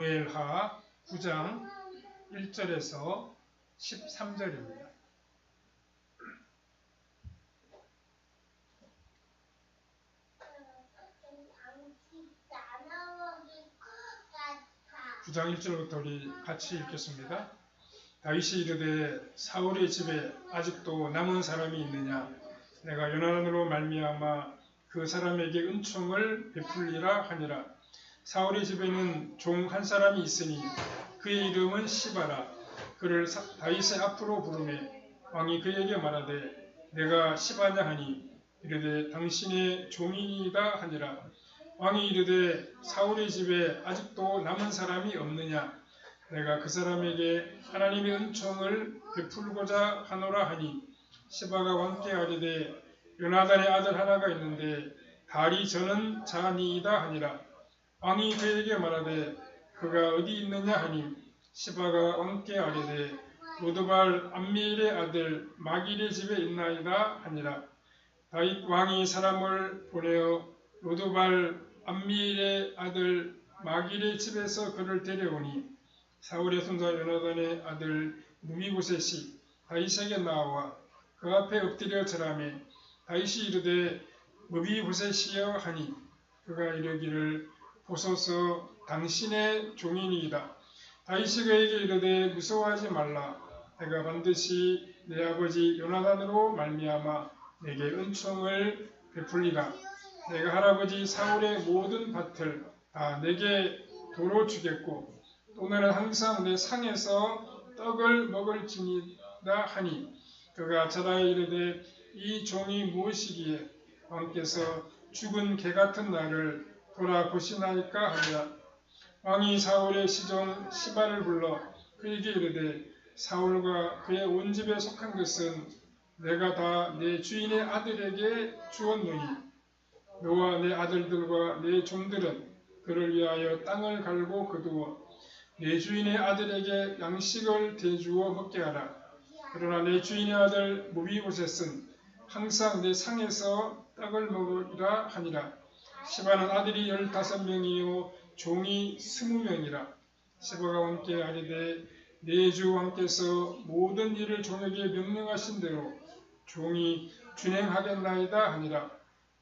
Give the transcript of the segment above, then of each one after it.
사무엘하 9장 1절에서 13절입니다. (9장 1절부터) 우리 같이 읽겠습니다. 다윗이 이르되 사울의 집에 아직도 남은 사람이 있느냐? 내가 요나단으로 말미암아 그 사람에게 은총을 베풀리라 하니라. 사울의 집에는 종 한 사람이 있으니 그의 이름은 시바라. 그를 다윗의 앞으로 부르매 왕이 그에게 말하되 내가 시바냐 하니 이르되 당신의 종이니이다 하니라. 왕이 이르되 사울의 집에 아직도 남은 사람이 없느냐? 내가 그 사람에게 하나님의 은총을 베풀고자 하노라 하니 시바가 왕께 아뢰되 요나단의 아들 하나가 있는데 다리 저는 자니이다 하니라. 왕이 그에게 말하되 그가 어디 있느냐 하니 시바가 왕께 아뢰되 로드발 암미엘의 아들 마길의 집에 있나이다 하니라. 다윗 왕이 사람을 보내어 로드발 암미엘의 아들 마길의 집에서 그를 데려오니 사울의 손자 요나단의 아들 무비보셋이 다윗에게 나와 그 앞에 엎드려 절하매 다윗이 이르되 무비보셋이여 하니 그가 이르기를 보소서 당신의 종이니이다. 다윗이 그에게 이르되 무서워하지 말라. 내가 반드시 내 아버지 요나단으로 말미암아 내게 은총을 베풀리라. 내가 할아버지 사울의 모든 밭을 다 내게 도로 주겠고 또 너는 항상 내 상에서 떡을 먹을지니라 하니 그가 절하여 이르되 이 종이 무엇이기에 왕께서 죽은 개 같은 나를 돌아보시나이까 하니라. 왕이 사울의 시종 시바를 불러 그에게 이르되 사울과 그의 온 집에 속한 것은 내가 다 내 주인의 아들에게 주었노니 너와 내 아들들과 내 종들은 그를 위하여 땅을 갈고 거두어 내 주인의 아들에게 양식을 대주어 먹게 하라. 그러나 내 주인의 아들 무비보셋은 항상 내 상에서 떡을 먹으리라 하니라. 시바는 아들이 15명이요 종이 20명이라. 시바가 왕께 아뢰되 내 주 왕께서 모든 일을 종에게 명령하신 대로 종이 준행하겠나이다 하니라.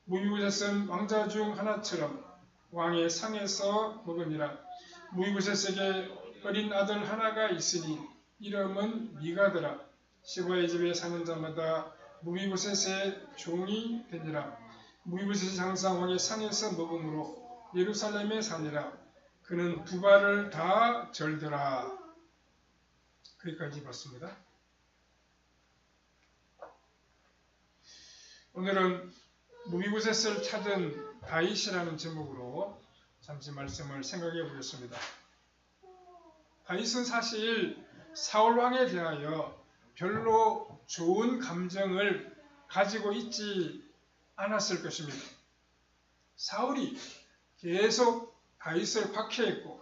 무비보셋은 왕자 중 하나처럼 왕의 상에서 먹으니라. 무비보셋에게 어린 아들 하나가 있으니 이름은 미가더라. 시바의 집에 사는 자마다 무비보셋의 종이 되니라. 무비보셋이 항상 왕의 상에서 먹음으로 예루살렘에 사니라. 그는 두 발을 다 절더라. 거기까지 봤습니다. 오늘은 무비보셋을 찾은 다윗이라는 제목으로 잠시 말씀을 생각해 보겠습니다. 다윗은 사실 사울왕에 대하여 별로 좋은 감정을 가지고 있지 않았을 것입니다. 사울이 계속 다윗을 박해했고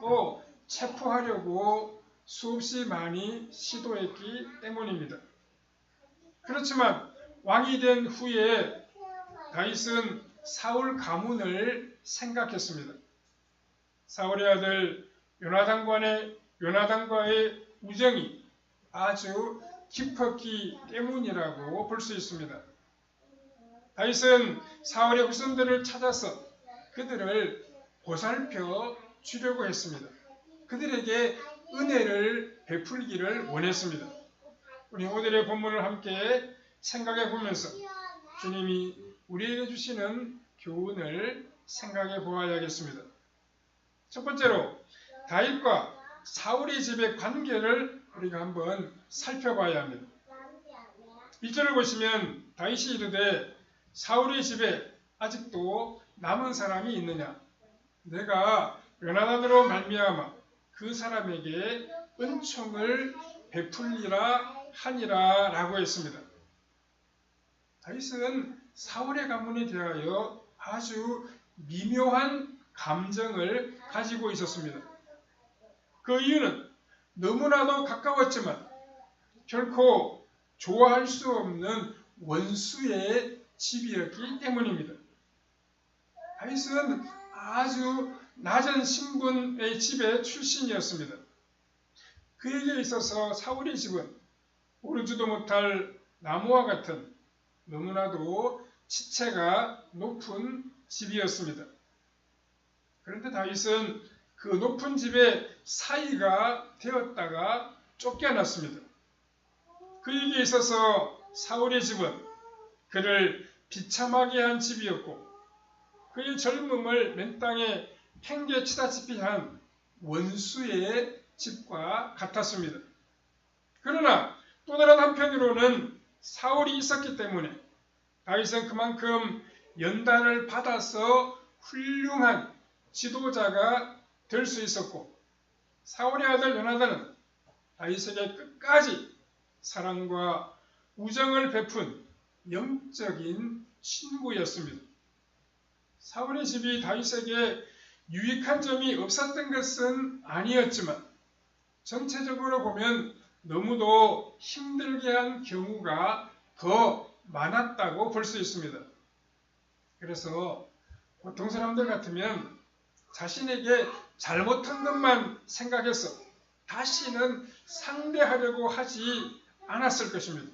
또 체포하려고 수없이 많이 시도했기 때문입니다. 그렇지만 왕이 된 후에 다윗은 사울 가문을 생각했습니다. 사울의 아들 요나단과의 우정이 아주 깊었기 때문이라고 볼 수 있습니다. 다윗은 사울의 후손들을 찾아서 그들을 보살펴 주려고 했습니다. 그들에게 은혜를 베풀기를 원했습니다. 우리 오늘의 본문을 함께 생각해 보면서 주님이 우리에게 주시는 교훈을 생각해 보아야겠습니다. 첫 번째로 다윗과 사울의 집의 관계를 우리가 한번 살펴봐야 합니다. 1절을 보시면 다윗이 이르되 사울의 집에 아직도 남은 사람이 있느냐? 내가 요나단으로 말미암아 그 사람에게 은총을 베풀리라 하니라 라고 했습니다. 다윗은 사울의 가문에 대하여 아주 미묘한 감정을 가지고 있었습니다. 그 이유는 너무나도 가까웠지만 결코 좋아할 수 없는 원수의 집이었기 때문입니다. 다윗은 아주 낮은 신분의 집의 출신이었습니다. 그에게 있어서 사울의 집은 오르지도 못할 나무와 같은 너무나도 지체가 높은 집이었습니다. 그런데 다윗은 그 높은 집의 사이가 되었다가 쫓겨났습니다. 그에게 있어서 사울의 집은 그를 비참하게 한 집이었고 그의 젊음을 맨 땅에 팽개치다시피 한 원수의 집과 같았습니다. 그러나 또 다른 한편으로는 사울이 있었기 때문에 다윗은 그만큼 연단을 받아서 훌륭한 지도자가 될 수 있었고 사울의 아들 요나단은 다윗에게 끝까지 사랑과 우정을 베푼 영적인 친구였습니다. 사울의 집이 다윗에게 유익한 점이 없었던 것은 아니었지만 전체적으로 보면 너무도 힘들게 한 경우가 더 많았다고 볼 수 있습니다. 그래서 보통 사람들 같으면 자신에게 잘못한 것만 생각해서 다시는 상대하려고 하지 않았을 것입니다.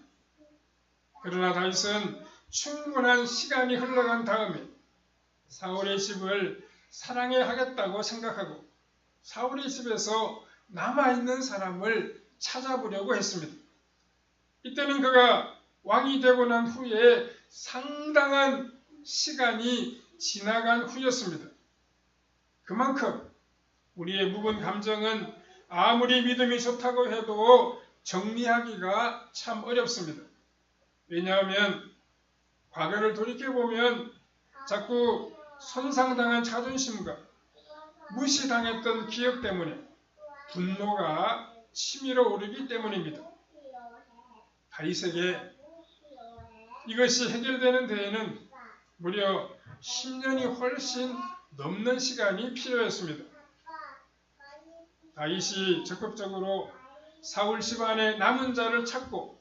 그러나 다윗은 충분한 시간이 흘러간 다음에 사울의 집을 사랑해야 하겠다고 생각하고 사울의 집에서 남아있는 사람을 찾아보려고 했습니다. 이때는 그가 왕이 되고 난 후에 상당한 시간이 지나간 후였습니다. 그만큼 우리의 묵은 감정은 아무리 믿음이 좋다고 해도 정리하기가 참 어렵습니다. 왜냐하면 과거를 돌이켜보면 자꾸 손상당한 자존심과 무시당했던 기억 때문에 분노가 치밀어 오르기 때문입니다. 다윗에게 이것이 해결되는 데에는 무려 10년이 훨씬 넘는 시간이 필요했습니다. 다윗이 적극적으로 사울 집안의 남은 자를 찾고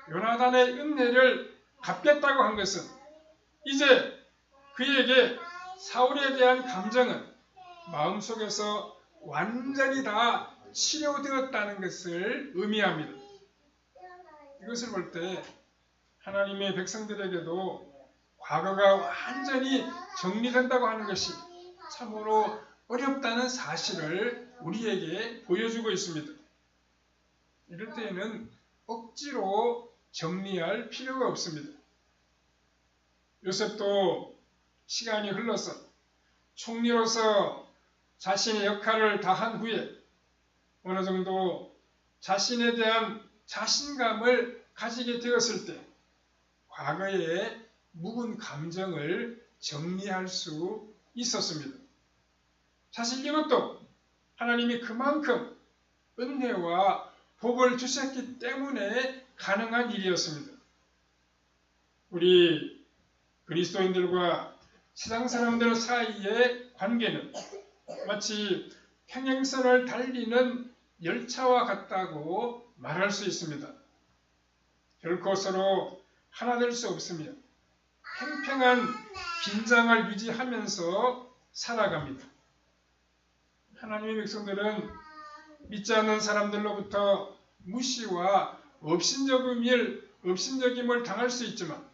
요나단의 은혜를 갚겠다고 한 것은 이제 그에게 사울에 대한 감정은 마음속에서 완전히 다 치료되었다는 것을 의미합니다. 이것을 볼 때 하나님의 백성들에게도 과거가 완전히 정리된다고 하는 것이 참으로 어렵다는 사실을 우리에게 보여주고 있습니다. 이럴 때에는 억지로 정리할 필요가 없습니다. 요셉도 시간이 흘러서 총리로서 자신의 역할을 다한 후에 어느 정도 자신에 대한 자신감을 가지게 되었을 때 과거의 묵은 감정을 정리할 수 있었습니다. 사실 이것도 하나님이 그만큼 은혜와 복을 주셨기 때문에 가능한 일이었습니다. 우리 그리스도인들과 세상 사람들 사이의 관계는 마치 평행선을 달리는 열차와 같다고 말할 수 있습니다. 결코 서로 하나 될 수 없으며 팽팽한 긴장을 유지하면서 살아갑니다. 하나님의 백성들은 믿지 않는 사람들로부터 무시와 업신여김을 당할 수 있지만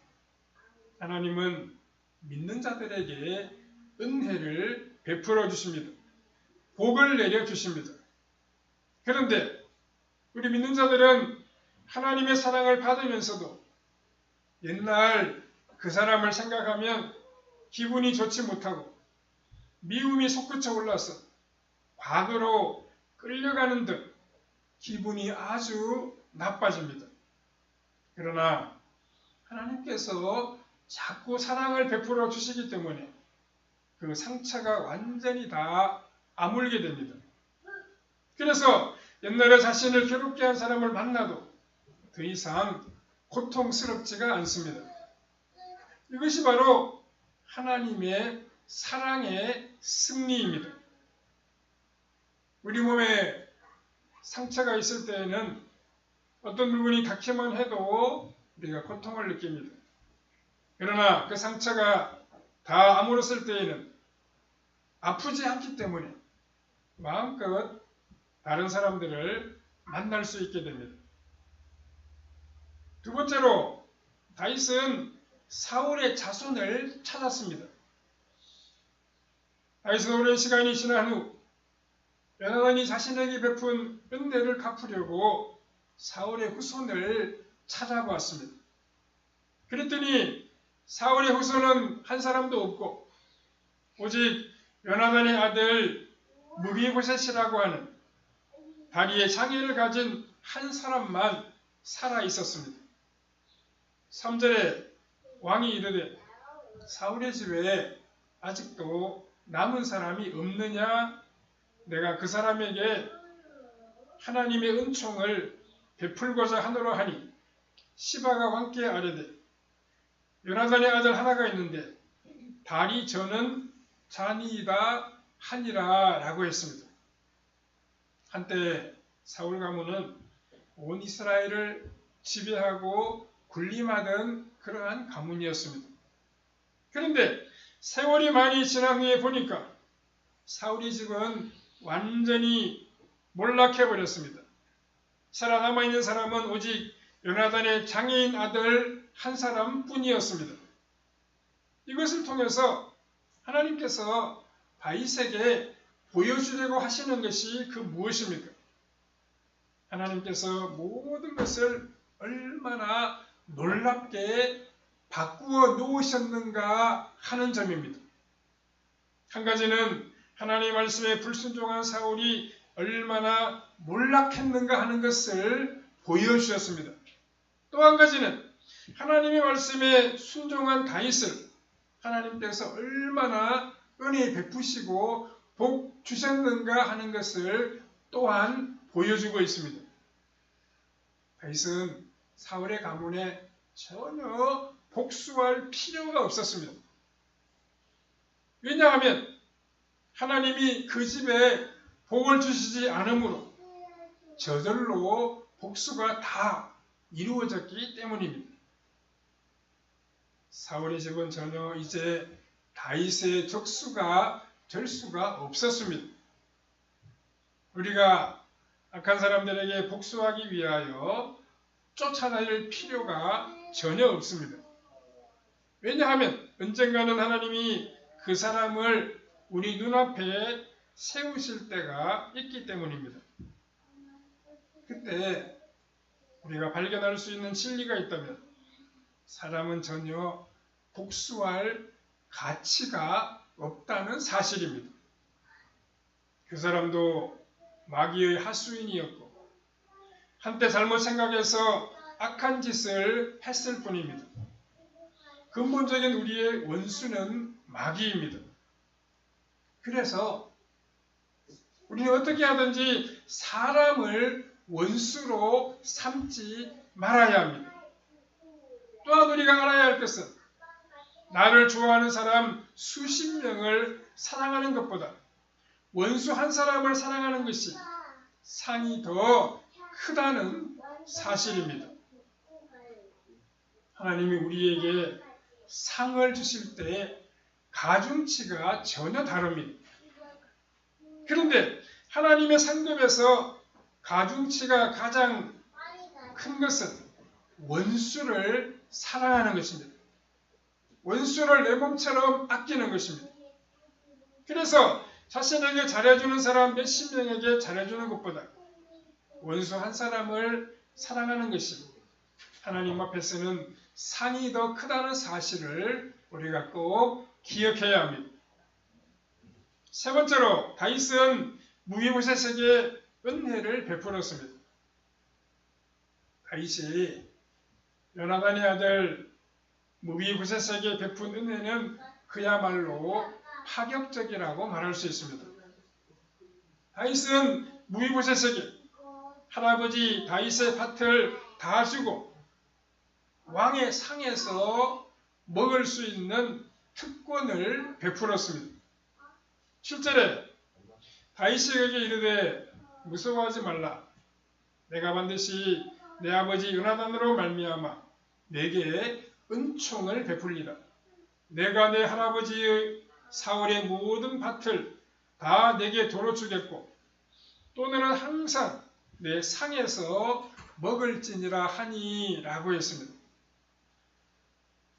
하나님은 믿는 자들에게 은혜를 베풀어 주십니다. 복을 내려 주십니다. 그런데 우리 믿는 자들은 하나님의 사랑을 받으면서도 옛날 그 사람을 생각하면 기분이 좋지 못하고 미움이 솟구쳐 올라서 과거로 끌려가는 듯 기분이 아주 나빠집니다. 그러나 하나님께서 자꾸 사랑을 베풀어 주시기 때문에 그 상처가 완전히 다 아물게 됩니다. 그래서 옛날에 자신을 괴롭게 한 사람을 만나도 더 이상 고통스럽지가 않습니다. 이것이 바로 하나님의 사랑의 승리입니다. 우리 몸에 상처가 있을 때에는 어떤 부분이 닿기만 해도 우리가 고통을 느낍니다. 그러나 그 상처가 다 아물었을 때에는 아프지 않기 때문에 마음껏 다른 사람들을 만날 수 있게 됩니다. 두 번째로 다윗은 사울의 자손을 찾았습니다. 다윗은 오랜 시간이 지난 후 요나단이 자신에게 베푼 은혜를 갚으려고 사울의 후손을 찾아보았습니다. 그랬더니 사울의 후손은 한 사람도 없고 오직 요나단의 아들 무비보셋이라고 하는 다리에 장애를 가진 한 사람만 살아 있었습니다. 3절에 왕이 이르되 사울의 집에 아직도 남은 사람이 없느냐? 내가 그 사람에게 하나님의 은총을 베풀고자 하노라 하니 시바가 왕께 아뢰되 요나단의 아들 하나가 있는데 다리 저는 자니이다 하니라 라고 했습니다. 한때 사울 가문은 온 이스라엘을 지배하고 군림하던 그러한 가문이었습니다. 그런데 세월이 많이 지난 후에 보니까 사울의 집은 완전히 몰락해버렸습니다. 살아남아있는 사람은 오직 요나단의 장애인 아들 한 사람뿐이었습니다. 이것을 통해서 하나님께서 다윗에게 보여주려고 하시는 것이 그 무엇입니까? 하나님께서 모든 것을 얼마나 놀랍게 바꾸어 놓으셨는가 하는 점입니다. 한 가지는 하나님의 말씀에 불순종한 사울이 얼마나 몰락했는가 하는 것을 보여주셨습니다. 또 한 가지는 하나님의 말씀에 순종한 다윗을 하나님께서 얼마나 은혜 베푸시고 복 주셨는가 하는 것을 또한 보여주고 있습니다. 다윗은 사울의 가문에 전혀 복수할 필요가 없었습니다. 왜냐하면 하나님이 그 집에 복을 주시지 않으므로 저절로 복수가 다 이루어졌기 때문입니다. 사울의 집은 전혀 이제 다윗의 족수가 될 수가 없었습니다. 우리가 악한 사람들에게 복수하기 위하여 쫓아다닐 필요가 전혀 없습니다. 왜냐하면 언젠가는 하나님이 그 사람을 우리 눈앞에 세우실 때가 있기 때문입니다. 그때 우리가 발견할 수 있는 진리가 있다면 사람은 전혀 복수할 가치가 없다는 사실입니다. 그 사람도 마귀의 하수인이었고 한때 잘못 생각해서 악한 짓을 했을 뿐입니다. 근본적인 우리의 원수는 마귀입니다. 그래서 우리는 어떻게 하든지 사람을 원수로 삼지 말아야 합니다. 또한 우리가 알아야 할 것은 나를 좋아하는 사람 수십 명을 사랑하는 것보다 원수 한 사람을 사랑하는 것이 상이 더 크다는 사실입니다. 하나님이 우리에게 상을 주실 때 가중치가 전혀 다릅니다. 그런데 하나님의 상급에서 가중치가 가장 큰 것은 원수를 사랑하는 것입니다. 원수를 내 몸처럼 아끼는 것입니다. 그래서 자신에게 잘해주는 사람 몇십 명에게 잘해주는 것보다 원수 한 사람을 사랑하는 것이 하나님 앞에서는 상이 더 크다는 사실을 우리가 꼭 기억해야 합니다. 세 번째로 다윗은 무비보셋에게 은혜를 베풀었습니다. 다윗이 요나단의 아들 무비보셋에게 베푼 은혜는 그야말로 파격적이라고 말할 수 있습니다. 다윗은 무비보셋에게 할아버지 다윗의 밭을 다 주고 왕의 상에서 먹을 수 있는 특권을 베풀었습니다. 7절에 다윗에게 이르되 무서워하지 말라. 내가 반드시 내 아버지 요나단으로 말미암아 내게 은총을 베풀리라. 내가 내 할아버지의 사울의 모든 밭을 다 내게 도로 주겠고 또 너는 항상 내 상에서 먹을지니라 하니 라고 했습니다.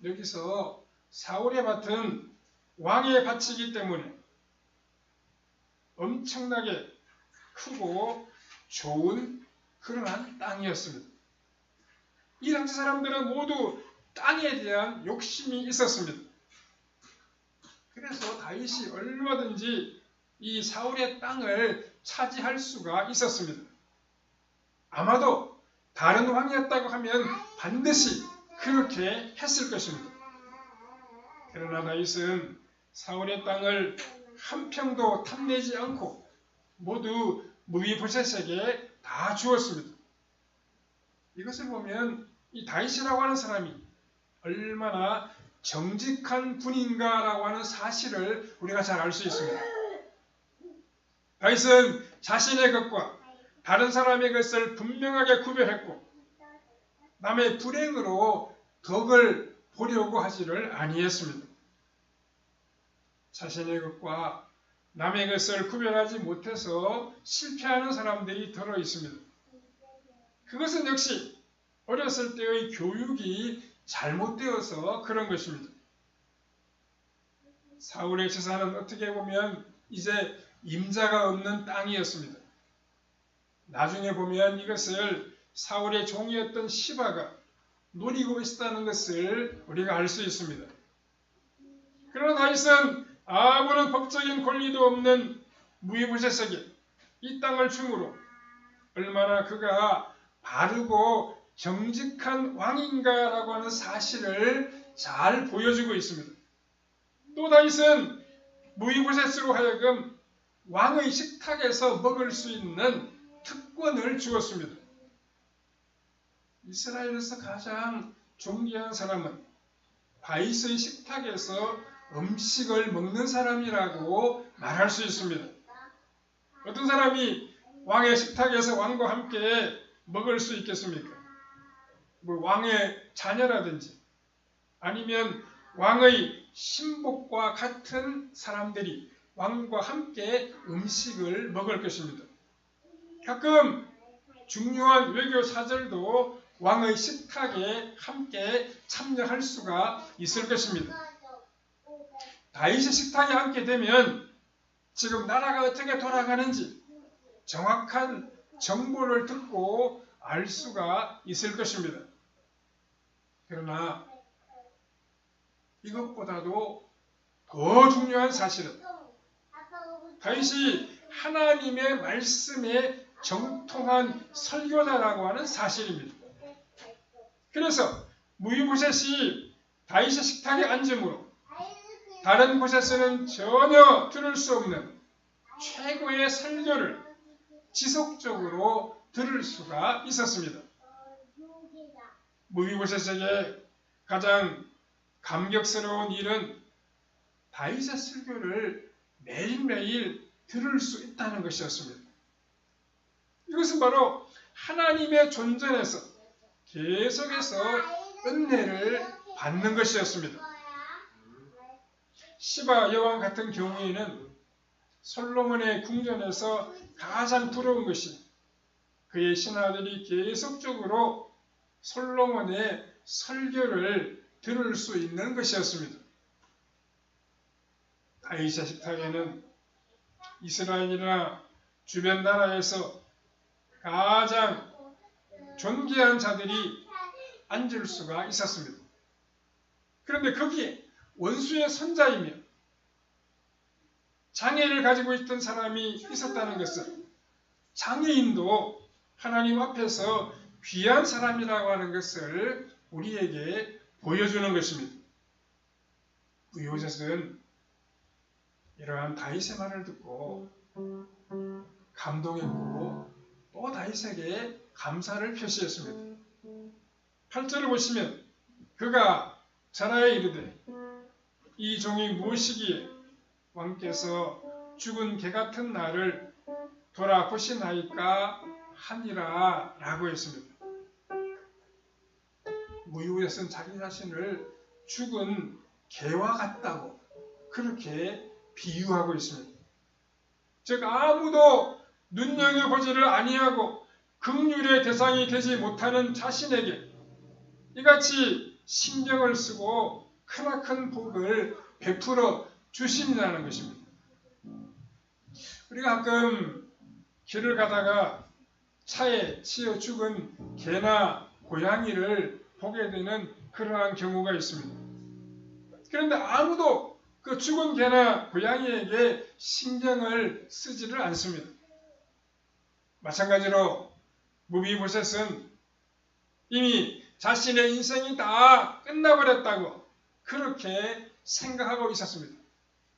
여기서 사울의 밭은 왕의 밭이기 때문에 엄청나게 크고 좋은 그러한 땅이었습니다. 이 당시 사람들은 모두 땅에 대한 욕심이 있었습니다. 그래서 다윗이 얼마든지 이 사울의 땅을 차지할 수가 있었습니다. 아마도 다른 왕이었다고 하면 반드시 그렇게 했을 것입니다. 그러나 다윗은 사울의 땅을 한 평도 탐내지 않고 모두 무비보셋에게 다 주었습니다. 이것을 보면 이 다윗이라고 하는 사람이 얼마나 정직한 분인가라고 하는 사실을 우리가 잘 알 수 있습니다. 다윗은 자신의 것과 다른 사람의 것을 분명하게 구별했고 남의 불행으로 덕을 보려고 하지를 아니했습니다. 자신의 것과 남의 것을 구별하지 못해서 실패하는 사람들이 들어 있습니다. 그것은 역시 어렸을 때의 교육이 잘못되어서 그런 것입니다. 사울의 제사는 어떻게 보면 이제 임자가 없는 땅이었습니다. 나중에 보면 이것을 사울의 종이었던 시바가 노리고 있었다는 것을 우리가 알 수 있습니다. 그러나 다윗은 아무런 법적인 권리도 없는 무비보셋에게 이 땅을 주므로 얼마나 그가 바르고 정직한 왕인가라고 하는 사실을 잘 보여주고 있습니다. 또 다윗은 무비보셋으로 하여금 왕의 식탁에서 먹을 수 있는 특권을 주었습니다. 이스라엘에서 가장 존귀한 사람은 다윗의 식탁에서 음식을 먹는 사람이라고 말할 수 있습니다. 어떤 사람이 왕의 식탁에서 왕과 함께 먹을 수 있겠습니까? 왕의 자녀라든지 아니면 왕의 신복과 같은 사람들이 왕과 함께 음식을 먹을 것입니다. 가끔 중요한 외교 사절도 왕의 식탁에 함께 참여할 수가 있을 것입니다. 다윗의 식탁에 앉게 되면 지금 나라가 어떻게 돌아가는지 정확한 정보를 듣고 알 수가 있을 것입니다. 그러나 이것보다도 더 중요한 사실은 다윗이 하나님의 말씀에 정통한 설교자라고 하는 사실입니다. 그래서 무비보셋이 다윗의 식탁에 앉음으로 다른 곳에서는 전혀 들을 수 없는 최고의 설교를 지속적으로 들을 수가 있었습니다. 무비보셋에게 가장 감격스러운 일은 다윗의 설교를 매일매일 들을 수 있다는 것이었습니다. 이것은 바로 하나님의 존전에서 계속해서 은혜를 받는 것이었습니다. 시바 여왕 같은 경우에는 솔로몬의 궁전에서 가장 부러운 것이 그의 신하들이 계속적으로 솔로몬의 설교를 들을 수 있는 것이었습니다. 다윗의 식탁에는 이스라엘이나 주변 나라에서 가장 존귀한 자들이 앉을 수가 있었습니다. 그런데 거기에 원수의 손자이며 장애를 가지고 있던 사람이 있었다는 것은 장애인도 하나님 앞에서 귀한 사람이라고 하는 것을 우리에게 보여주는 것입니다. 무비보셋은 이러한 다윗의 말을 듣고 감동했고 또 다윗에게 감사를 표시했습니다. 8절을 보시면 그가 전하여 이르되 이 종이 무엇이기에 왕께서 죽은 개 같은 나를 돌아보시나이까 하니라 라고 했습니다. 무비보셋은 자기 자신을 죽은 개와 같다고 그렇게 비유하고 있습니다. 즉 아무도 눈여겨보지를 아니하고 긍휼의 대상이 되지 못하는 자신에게 이같이 신경을 쓰고 크나큰 복을 베풀어 주신다는 것입니다. 우리가 가끔 길을 가다가 차에 치여 죽은 개나 고양이를 보게 되는 그러한 경우가 있습니다. 그런데 아무도 그 죽은 개나 고양이에게 신경을 쓰지를 않습니다. 마찬가지로 무비보셋은 이미 자신의 인생이 다 끝나버렸다고 그렇게 생각하고 있었습니다.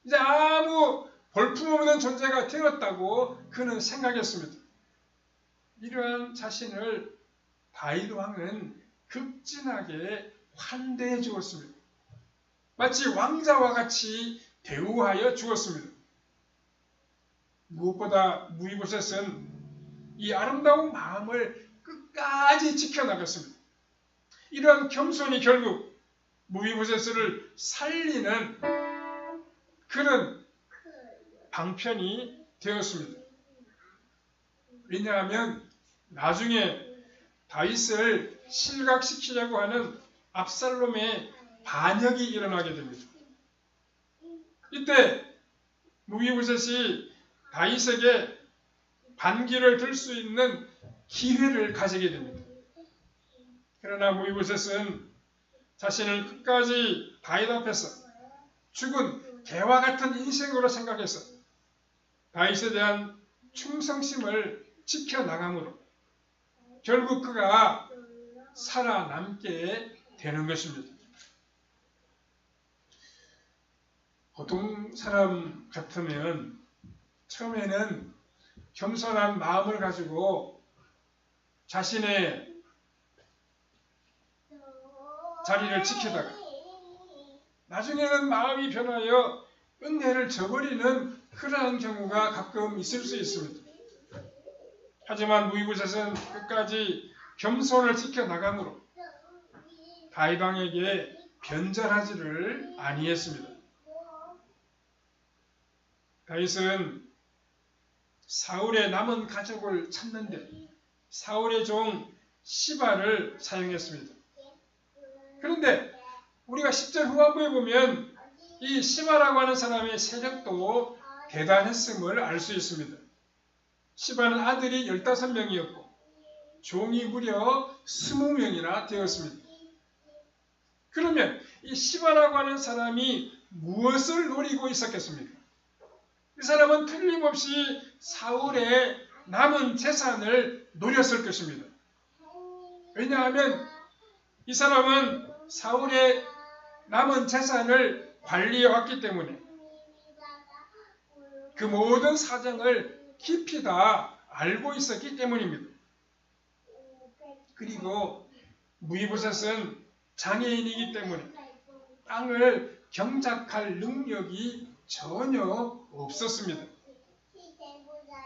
이제 아무 볼품없는 존재가 되었다고 그는 생각했습니다. 이러한 자신을 다윗 왕은 극진하게 환대해 주었습니다. 마치 왕자와 같이 대우하여 주었습니다. 무엇보다 무비보셋은 이 아름다운 마음을 끝까지 지켜나갔습니다. 이러한 겸손이 결국 무비보셋을 살리는 그런 방편이 되었습니다. 왜냐하면 나중에 다윗을 실각시키려고 하는 압살롬의 반역이 일어나게 됩니다. 이때 무비보셋이 다윗에게 반기를 들 수 있는 기회를 가지게 됩니다. 그러나 무비보셋은 자신을 끝까지 다윗 앞에서 죽은 개와 같은 인생으로 생각해서 다윗에 대한 충성심을 지켜나가므로 결국 그가 살아남게 되는 것입니다. 보통 사람 같으면 처음에는 겸손한 마음을 가지고 자신의 자리를 지키다가 나중에는 마음이 변하여 은혜를 저버리는 그러한 경우가 가끔 있을 수 있습니다. 하지만 무비보셋은 끝까지 겸손을 지켜나가므로 다윗 왕에게 변절하지를 아니했습니다. 다윗은 사울의 남은 가족을 찾는데 사울의 종 시바를 사용했습니다. 그런데 우리가 10절 후반부에 보면 이 시바라고 하는 사람의 세력도 대단했음을 알 수 있습니다. 시바는 아들이 15명이었고 종이 무려 20명이나 되었습니다. 그러면 이 시바라고 하는 사람이 무엇을 노리고 있었겠습니까? 이 사람은 틀림없이 사울의 남은 재산을 노렸을 것입니다. 왜냐하면 이 사람은 사울의 남은 재산을 관리해 왔기 때문에 그 모든 사정을 깊이 다 알고 있었기 때문입니다. 그리고 무비보셋은 장애인이기 때문에 땅을 경작할 능력이 전혀 없었습니다.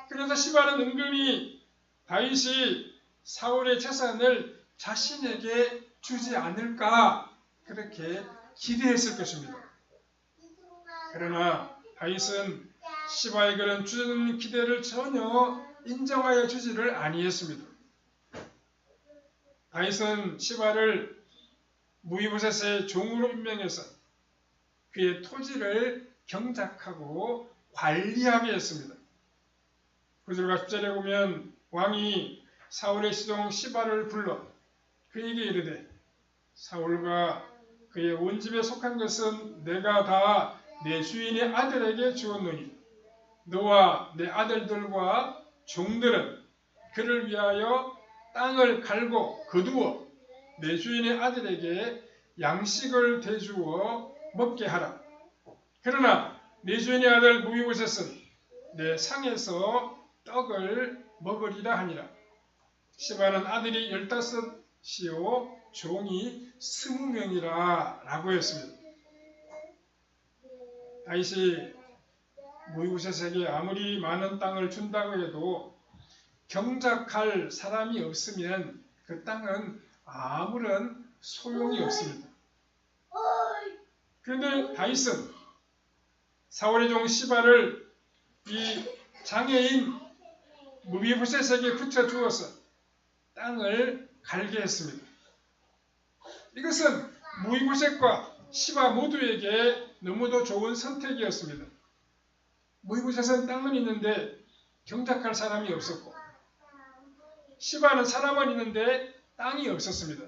그래서 시바는 은근히 다윗이 사울의 재산을 자신에게 주지 않을까 그렇게 기대했을 것입니다. 그러나 다윗은 시바의 그런 주는 기대를 전혀 인정하여 주지를 아니했습니다. 다윗은 시바를 무비보셋의 종으로 임명해서 그의 토지를 경작하고 관리하게 했습니다. 9절과 10절에 보면 왕이 사울의 시종 시바를 불러 그에게 이르되 사울과 그의 온 집에 속한 것은 내가 다 내 주인의 아들에게 주었노니 너와 내 아들들과 종들은 그를 위하여 땅을 갈고 거두어 내 주인의 아들에게 양식을 대주어 먹게 하라. 그러나 내 주인의 아들 무비보셋은 내 상에서 떡을 먹으리라 하니라. 시바는 아들이 15이요 종이 20명이라 라고 했습니다. 다윗이 무비보셋에게 아무리 많은 땅을 준다고 해도 경작할 사람이 없으면 그 땅은 아무런 소용이 없습니다. 그런데 다윗은 사울의 종 시바를 이 장애인 무비보셋에게 붙여주어서 땅을 갈게 했습니다. 이것은 무비보셋과 시바 모두에게 너무도 좋은 선택이었습니다. 무비보셋은 땅은 있는데 경작할 사람이 없었고, 시바는 사람은 있는데 땅이 없었습니다.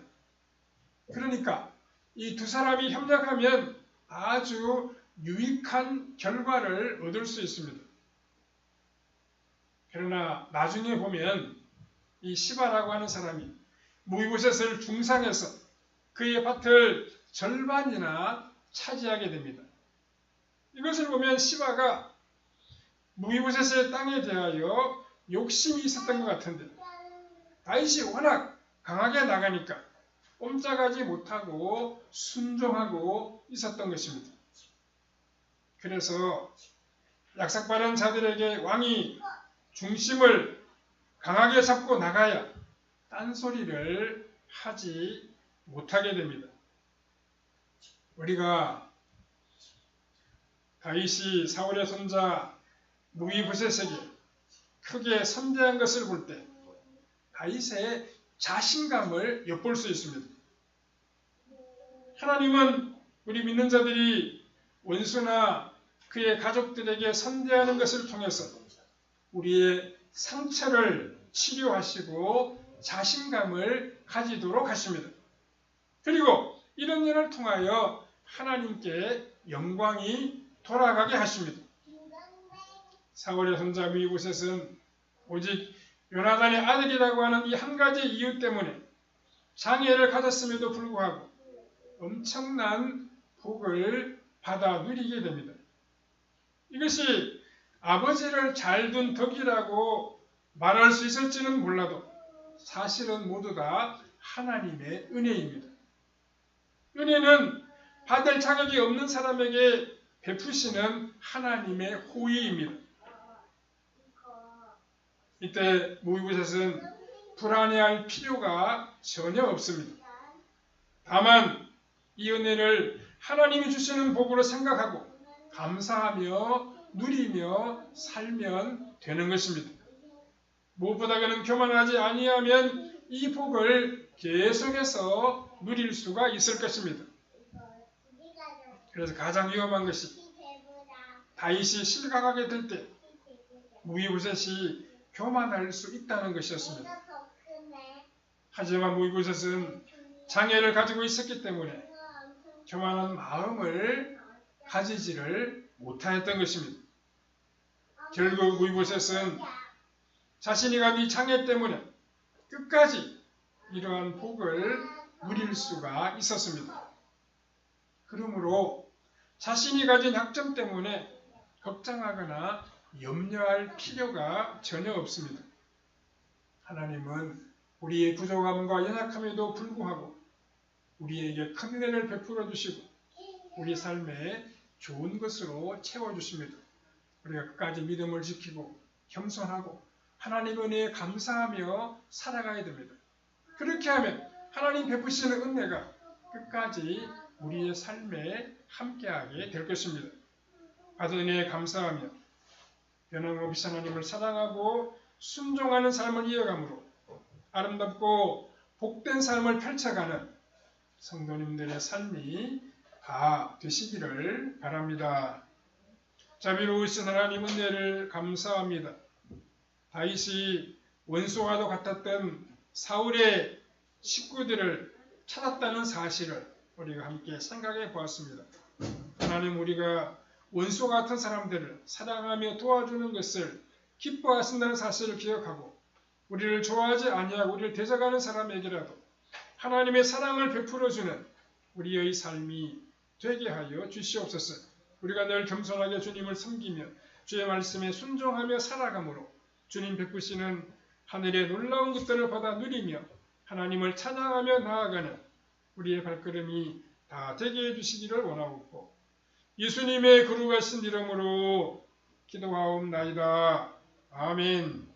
그러니까 이 두 사람이 협력하면 아주 유익한 결과를 얻을 수 있습니다. 그러나 나중에 보면 이 시바라고 하는 사람이 무비보셋을 중상해서 그의 밭을 절반이나 차지하게 됩니다. 이것을 보면 시바가 무비보셋의 땅에 대하여 욕심이 있었던 것 같은데, 다윗이 워낙 강하게 나가니까 꼼짝하지 못하고 순종하고 있었던 것입니다. 그래서 약삭빠른 자들에게 왕이 중심을 강하게 잡고 나가야 딴소리를 하지 못하게 됩니다. 우리가 다윗이 사울의 손자 무비보셋에게 크게 선대한 것을 볼 때 다윗의 자신감을 엿볼 수 있습니다. 하나님은 우리 믿는 자들이 원수나 그의 가족들에게 선대하는 것을 통해서 우리의 상처를 치료하시고 자신감을 가지도록 하십니다. 그리고 이런 일을 통하여 하나님께 영광이 돌아가게 하십니다. 사울의 손자 무비보셋은 오직 요나단의 아들이라고 하는 이 한 가지 이유 때문에 장애를 가졌음에도 불구하고 엄청난 복을 받아 누리게 됩니다. 이것이 아버지를 잘 둔 덕이라고 말할 수 있을지는 몰라도 사실은 모두 다 하나님의 은혜입니다. 은혜는 받을 자격이 없는 사람에게 베푸시는 하나님의 호의입니다. 이때 무비보셋은 불안해할 필요가 전혀 없습니다. 다만 이 은혜를 하나님이 주시는 복으로 생각하고 감사하며 누리며 살면 되는 것입니다. 무엇보다 그는 교만하지 아니하면 이 복을 계속해서 누릴 수가 있을 것입니다. 그래서 가장 위험한 것이 다윗이 실각하게 될 때 무비보셋이 교만할 수 있다는 것이었습니다. 하지만 무비보셋은 장애를 가지고 있었기 때문에 교만한 마음을 가지지를 못하였던 것입니다. 결국 무비보셋은 자신이 가진 장애 때문에 끝까지 이러한 복을 누릴 수가 있었습니다. 그러므로 자신이 가진 약점 때문에 걱정하거나 염려할 필요가 전혀 없습니다. 하나님은 우리의 부족함과 연약함에도 불구하고 우리에게 큰 은혜를 베풀어 주시고 우리 삶에 좋은 것으로 채워주십니다. 우리가 끝까지 믿음을 지키고 겸손하고 하나님 은혜에 감사하며 살아가야 됩니다. 그렇게 하면 하나님 베푸시는 은혜가 끝까지 우리의 삶에 함께하게 될 것입니다. 받은 은혜에 감사하며 변함없이 하나님을 사랑하고 순종하는 삶을 이어가므로 아름답고 복된 삶을 펼쳐가는 성도님들의 삶이 다 되시기를 바랍니다. 자비로우신 하나님 은혜를 감사합니다. 다윗이 원수와도 같았던 사울의 식구들을 찾았다는 사실을 우리가 함께 생각해 보았습니다. 하나님, 우리가 원수 같은 사람들을 사랑하며 도와주는 것을 기뻐하신다는 사실을 기억하고 우리를 좋아하지 아니하고 우리를 대적하는 사람에게라도 하나님의 사랑을 베풀어주는 우리의 삶이 되게 하여 주시옵소서. 우리가 늘 겸손하게 주님을 섬기며 주의 말씀에 순종하며 살아가므로 주님 베푸시는 하늘의 놀라운 것들을 받아 누리며 하나님을 찬양하며 나아가는 우리의 발걸음이 다 되게 해주시기를 원하옵고 예수님의 거룩하신 이름으로 기도하옵나이다. 아멘.